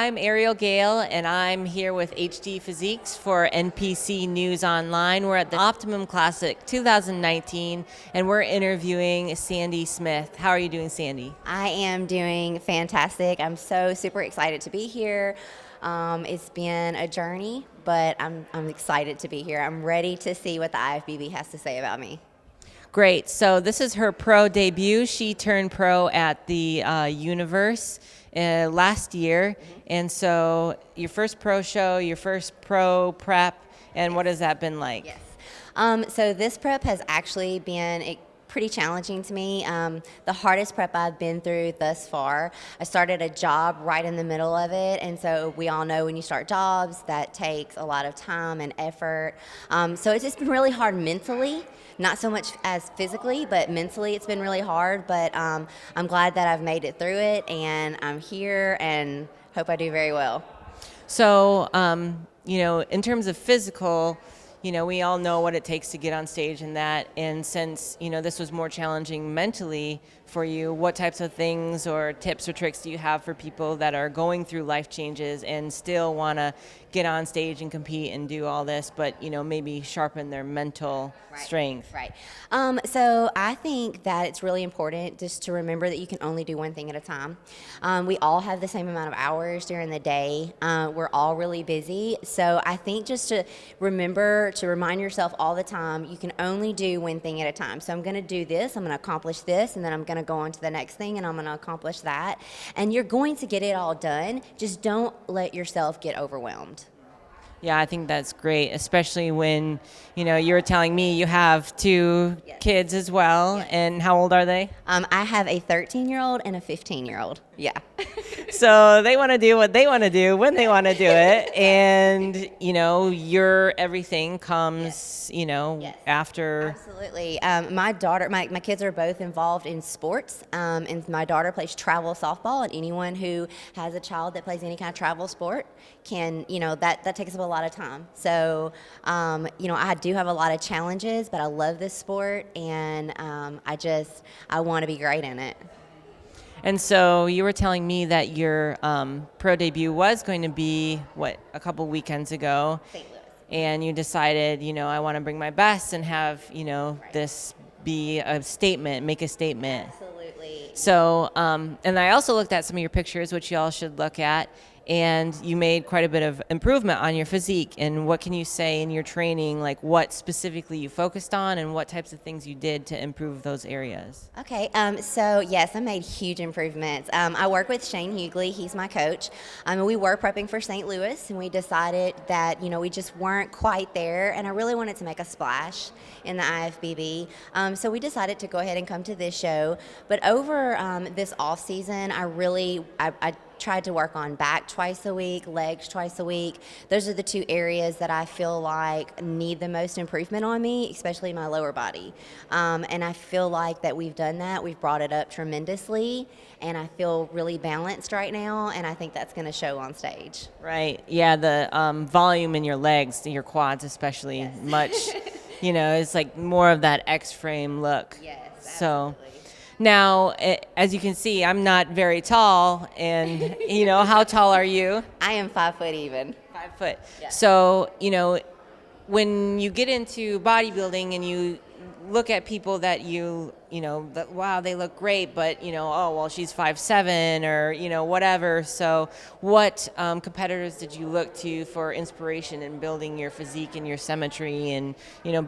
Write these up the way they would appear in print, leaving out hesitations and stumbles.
I'm Ariel Gale, and I'm here with HD Physiques for NPC News Online. We're at the Optimum Classic 2019, and we're interviewing Sandy Smith. How are you doing, Sandy? I am doing fantastic. I'm so super excited to be here. It's been a journey, but I'm excited to be here. I'm ready to see what the IFBB has to say about me. Great. So this is her pro debut. She turned pro at the Universe last year. And so your first pro show, your first pro prep, and what has that been like? Yes. So this prep has actually been pretty challenging to me. The hardest prep I've been through thus far. I started a job right in the middle of it, and so we all know when you start jobs, that takes a lot of time and effort. So it's just been really hard mentally, not so much as physically, but mentally it's been really hard, but I'm glad that I've made it through it, and I'm here and hope I do very well. So, in terms of physical, we all know what it takes to get on stage and that. And since, this was more challenging mentally for you, what types of things or tips or tricks do you have for people that are going through life changes and still want to get on stage and compete and do all this, but, maybe sharpen their mental strength? Right. So I think that it's really important just to remember that you can only do one thing at a time. We all have the same amount of hours during the day. We're all really busy. So I think just to remind yourself all the time, you can only do one thing at a time. So I'm going to do this, I'm going to accomplish this, and then I'm going to go on to the next thing, and I'm going to accomplish that. And you're going to get it all done. Just don't let yourself get overwhelmed. Yeah, I think that's great, especially when, you were telling me you have two kids as well. Yes. And how old are they? I have a 13-year-old and a 15-year-old. Yeah. So they want to do what they want to do when they want to do it. And, your everything comes, after. Absolutely. My daughter, my kids are both involved in sports. And my daughter plays travel softball. And anyone who has a child that plays any kind of travel sport can, that takes up a lot of time. So, I do have a lot of challenges, but I love this sport. And I want to be great in it. And so you were telling me that your pro debut was going to be, a couple weekends ago. St. Louis. And you decided, I want to bring my best and have, this be a statement, make a statement. Absolutely. So, and I also looked at some of your pictures, which y'all should look at. And you made quite a bit of improvement on your physique. And what can you say in your training, like what specifically you focused on and what types of things you did to improve those areas? Okay, so yes, I made huge improvements. I work with Shane Hughley, he's my coach. We were prepping for St. Louis, and we decided that, we just weren't quite there, and I really wanted to make a splash in the IFBB. So we decided to go ahead and come to this show. But over this off season, I tried to work on back twice a week, legs twice a week. Those are the two areas that I feel like need the most improvement on me, especially my lower body. And I feel like that we've done that. We've brought it up tremendously, and I feel really balanced right now, and I think that's going to show on stage. Right. Yeah, the volume in your legs, your quads especially, yes. Much, it's like more of that X-frame look. Yes, absolutely. So. Now, as you can see, I'm not very tall, and, how tall are you? I am 5 foot even. 5 foot. Yeah. So, when you get into bodybuilding and you look at people that wow, they look great, but, oh, well, she's 5'7", or, whatever. So what competitors did you look to for inspiration in building your physique and your symmetry and,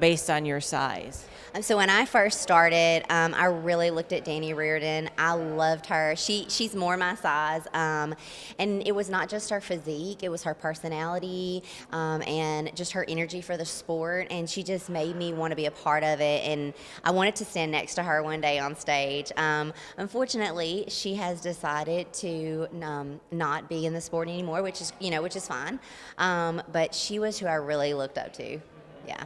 based on your size? So when I first started, I really looked at Danny Reardon. I loved her. She's more my size. And it was not just her physique, it was her personality and just her energy for the sport. And she just made me want to be a part of it. And I wanted to stand next to her one day on stage. Unfortunately, she has decided to not be in the sport anymore, which is fine. But she was who I really looked up to. Yeah.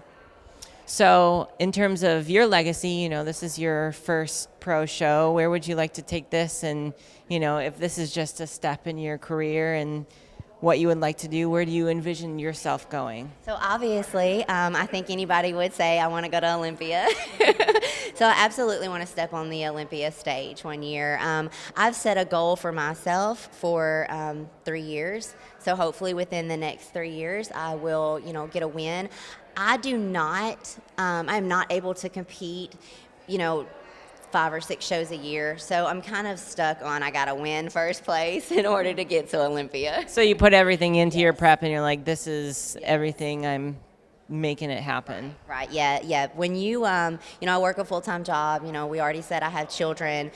So in terms of your legacy, this is your first pro show. Where would you like to take this? And, if this is just a step in your career, and what you would like to do? Where do you envision yourself going? So obviously, I think anybody would say I want to go to Olympia. So I absolutely want to step on the Olympia stage one year. I've set a goal for myself for 3 years. So hopefully within the next 3 years, I will, get a win. I'm not able to compete, 5 or 6 shows a year. So I'm kind of stuck on I got to win first place in order to get to Olympia. So you put everything into your prep and you're like, this is everything, I'm making it happen. Right, yeah. When you, I work a full-time job, we already said I have children.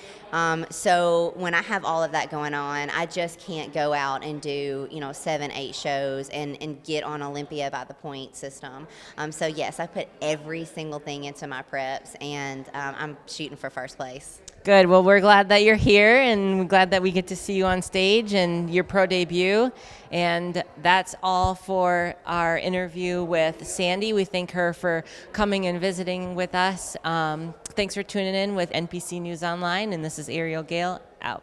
So when I have all of that going on, I just can't go out and do, 7, 8 shows and get on Olympia by the point system. So yes, I put every single thing into my preps, and I'm shooting for first place. Good. Well, we're glad that you're here, and we're glad that we get to see you on stage and your pro debut. And that's all for our interview with Sandy. We thank her for coming and visiting with us. Thanks for tuning in with NPC News Online, and this is Ariel Gale out.